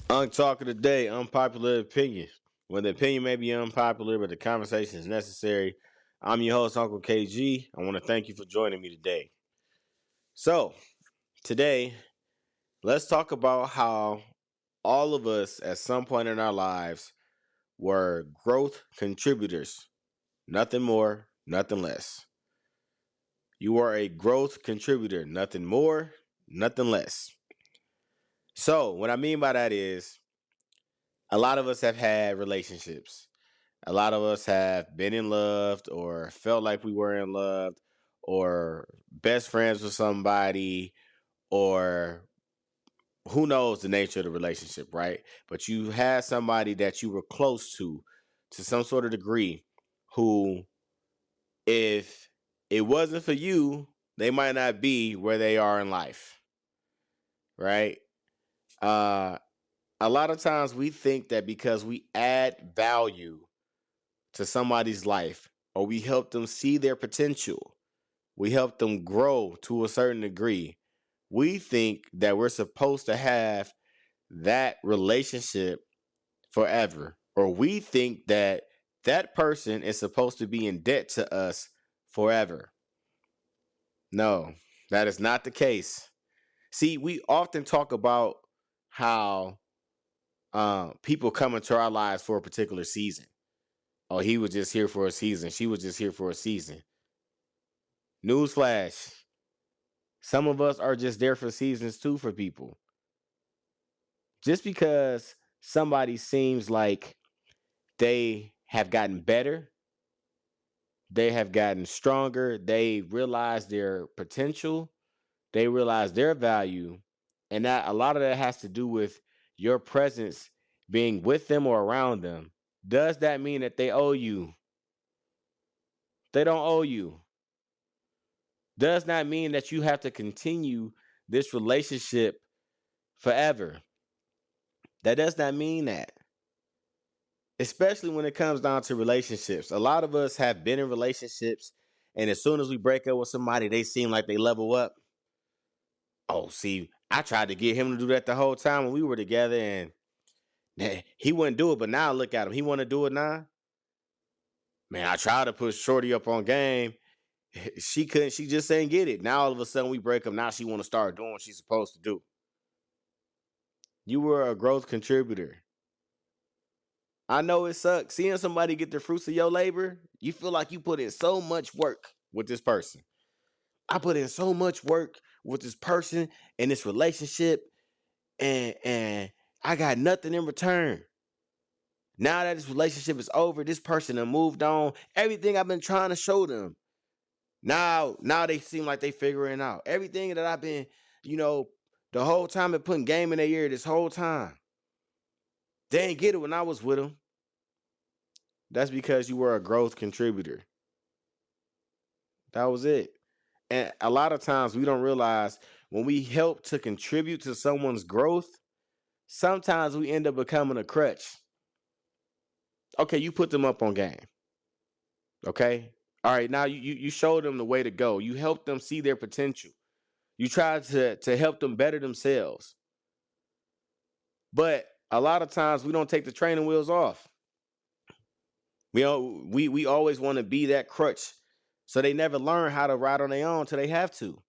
Talk of the day, unpopular opinion. When the opinion may be unpopular, but the conversation is necessary. I'm your host, Uncle KG. I want to thank you for joining me today. So, today, let's talk about how all of us at some point in our lives were growth contributors. Nothing more, nothing less. You are a growth contributor. Nothing more, nothing less. So, what I mean by that is a lot of us have had relationships. A lot of us have been in love or felt like we were in love or best friends with somebody or who knows the nature of the relationship, right? But you had somebody that you were close to some sort of degree, who, if it wasn't for you, they might not be where they are in life, right? Uh, a lot of times we think that because we add value to somebody's life or we help them see their potential, we help them grow to a certain degree, we think that we're supposed to have that relationship forever. Or we think that that person is supposed to be in debt to us forever. No, that is not the case. See, we often talk about how people come into our lives for a particular season. Oh, he was just here for a season. She was just here for a season. Newsflash. Some of us are just there for seasons too for people. Just because somebody seems like they have gotten better, they have gotten stronger, they realize their potential, they realize their value, and that a lot of that has to do with your presence being with them or around them. Does that mean that they owe you? They don't owe you. Does not mean that you have to continue this relationship forever. That does not mean that. Especially when it comes down to relationships. A lot of us have been in relationships, and as soon as we break up with somebody, they seem like they level up. Oh, see, I tried to get him to do that the whole time when we were together, and he wouldn't do it. But now look at him. He want to do it now. Man, I tried to put Shorty up on game. She couldn't. She just ain't get it. Now all of a sudden we break up. Now she want to start doing what she's supposed to do. You were a growth contributor. I know it sucks. Seeing somebody get the fruits of your labor, you feel like you put in so much work with this person. I put in so much work with this person and this relationship, and I got nothing in return. Now that this relationship is over, this person have moved on. Everything I've been trying to show them. Now they seem like they figuring out. Everything that I've been, you know, the whole time been putting game in their ear this whole time. They ain't get it when I was with them. That's because you were a growth contributor. That was it. And a lot of times we don't realize when we help to contribute to someone's growth, sometimes we end up becoming a crutch. Okay, you put them up on game. Okay. All right, now you showed them the way to go. You helped them see their potential. You tried to help them better themselves. But a lot of times we don't take the training wheels off. We always want to be that crutch. So they never learn how to ride on their own till they have to.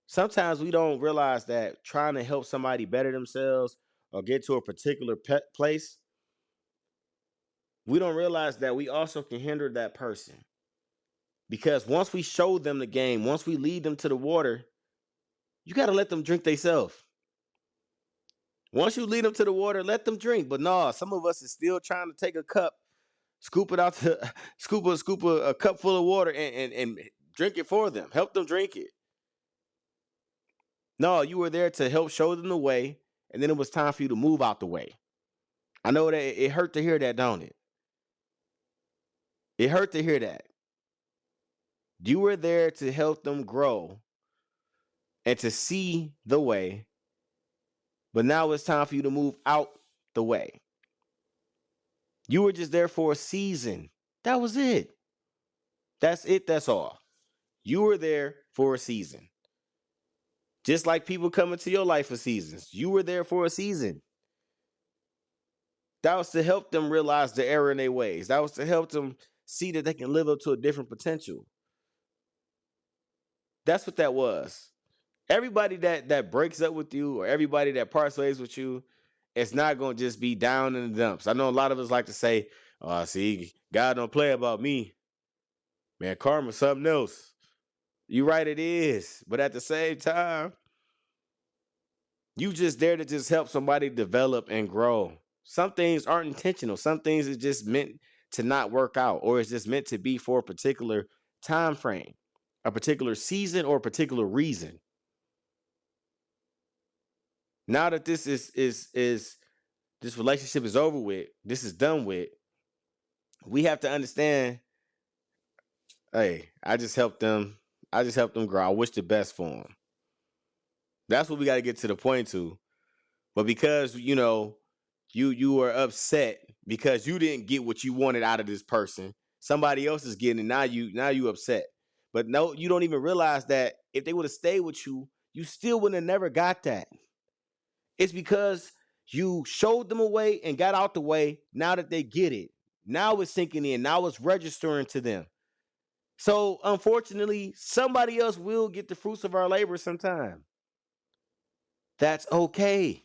Sometimes we don't realize that trying to help somebody better themselves or get to a particular place, we don't realize that we also can hinder that person. Because once we show them the game, once we lead them to the water, you got to let them drink themselves. Once you lead them to the water, let them drink. But no, some of us is still trying to take a cup, scoop it out to scoop a cup full of water and drink it for them. Help them drink it. No, you were there to help show them the way, and then it was time for you to move out the way. I know that it hurt to hear that, don't it? It hurt to hear that. You were there to help them grow and to see the way, but now it's time for you to move out the way. You were just there for a season. That was it. That's it. That's all. You were there for a season. Just like people come into your life for seasons. You were there for a season. That was to help them realize the error in their ways. That was to help them see that they can live up to a different potential. That's what that was. Everybody that breaks up with you or everybody that parts ways with you, it's not gonna just be down in the dumps. I know a lot of us like to say, "Oh, see, God don't play about me, man. Karma's something else." You right, it is, but at the same time, you just there to just help somebody develop and grow. Some things aren't intentional. Some things is just meant to not work out, or it's just meant to be for a particular time frame, a particular season, or a particular reason. Now that this is this relationship is over with, this is done with, we have to understand, hey, I just helped them grow. I wish the best for them. That's what we got to get to the point to. But because, you were upset because you didn't get what you wanted out of this person, somebody else is getting it. Now you upset. But no, you don't even realize that if they would have stayed with you, you still would have never got that. It's because you showed them a way and got out the way. Now that they get it, now it's sinking in. Now it's registering to them. So unfortunately, somebody else will get the fruits of our labor sometime. That's okay.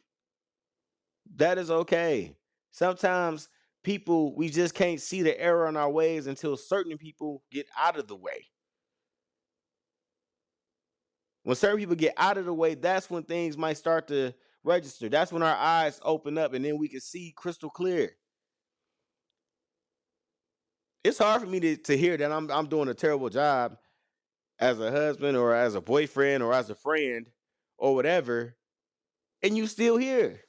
That is okay. Sometimes people, we just can't see the error in our ways until certain people get out of the way. When certain people get out of the way, that's when things might start to register. That's when our eyes open up and then we can see crystal clear. It's hard for me to hear that I'm doing a terrible job as a husband or as a boyfriend or as a friend or whatever, and you still here.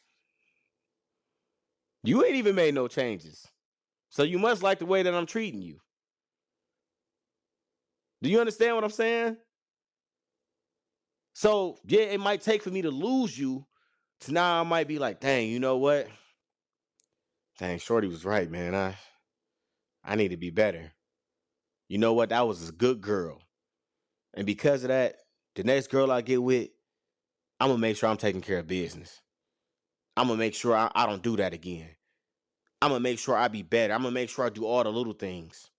You ain't even made no changes. So you must like the way that I'm treating you. Do you understand what I'm saying? So yeah, it might take for me to lose you to now I might be like, dang, you know what? Dang, Shorty was right, man. I need to be better. You know what? That was a good girl. And because of that, the next girl I get with, I'm gonna make sure I'm taking care of business. I'm gonna make sure I don't do that again. I'm gonna make sure I be better. I'm gonna make sure I do all the little things.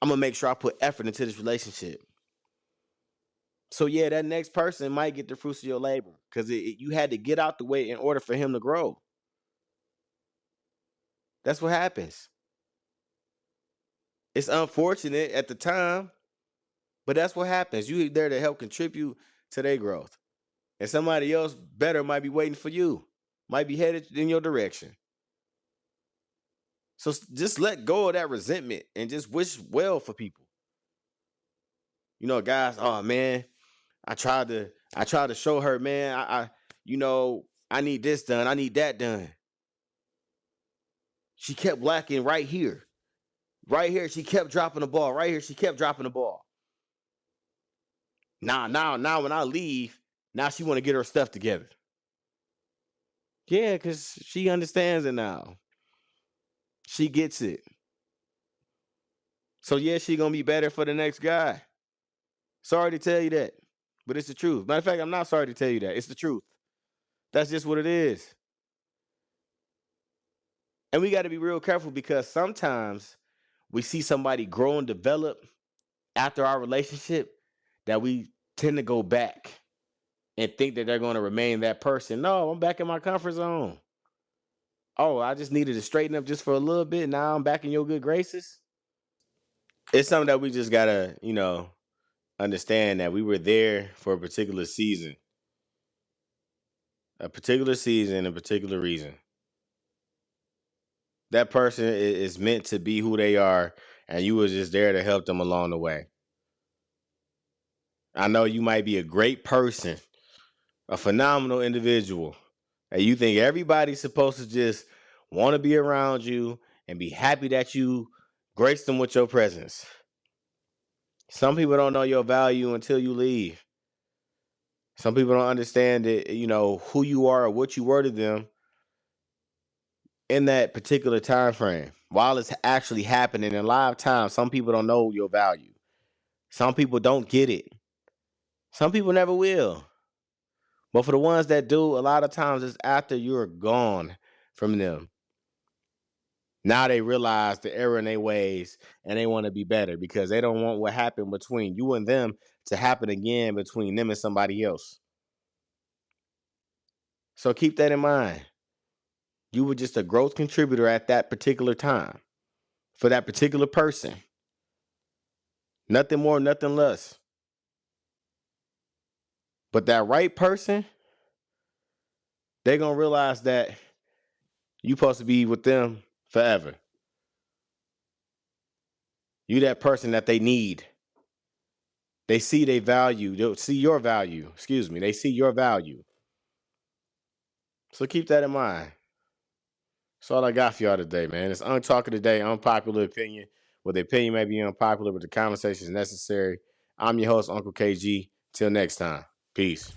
I'm gonna make sure I put effort into this relationship. So yeah, that next person might get the fruits of your labor because you had to get out the way in order for him to grow. That's what happens. It's unfortunate at the time, but that's what happens. You there to help contribute to their growth, and somebody else better might be waiting for you, might be headed in your direction. So just let go of that resentment and just wish well for people. Guys, oh man, I tried to show her, man, I need this done, I need that done. She kept lacking right here. Right here, she kept dropping the ball. Right here, she kept dropping the ball. Now when I leave, now she want to get her stuff together. Yeah, because she understands it now. She gets it. So yeah, she gonna be better for the next guy. Sorry to tell you that. But it's the truth. Matter of fact, I'm not sorry to tell you that. It's the truth. That's just what it is. And we got to be real careful because sometimes we see somebody grow and develop after our relationship that we tend to go back and think that they're going to remain that person. No, I'm back in my comfort zone. Oh, I just needed to straighten up just for a little bit. Now I'm back in your good graces. It's something that we just got to, understand that we were there for a particular season, a particular reason. That person is meant to be who they are, and you was just there to help them along the way. I know you might be a great person, a phenomenal individual, and you think everybody's supposed to just want to be around you and be happy that you grace them with your presence. Some people don't know your value until you leave. Some people don't understand that, who you are or what you were to them in that particular time frame. While it's actually happening in live time, some people don't know your value. Some people don't get it. Some people never will. But for the ones that do, a lot of times it's after you're gone from them. Now they realize the error in their ways and they want to be better because they don't want what happened between you and them to happen again between them and somebody else. So keep that in mind. You were just a growth contributor at that particular time for that particular person. Nothing more, nothing less. But that right person, they're going to realize that you're supposed to be with them forever. You that person that they need. They see their value. They'll see your value. Excuse me. They see your value. So keep that in mind. That's all I got for y'all today, man. It's Untalking Today, unpopular opinion. Well, the opinion may be unpopular, but the conversation is necessary. I'm your host, Uncle KG. Till next time. Peace.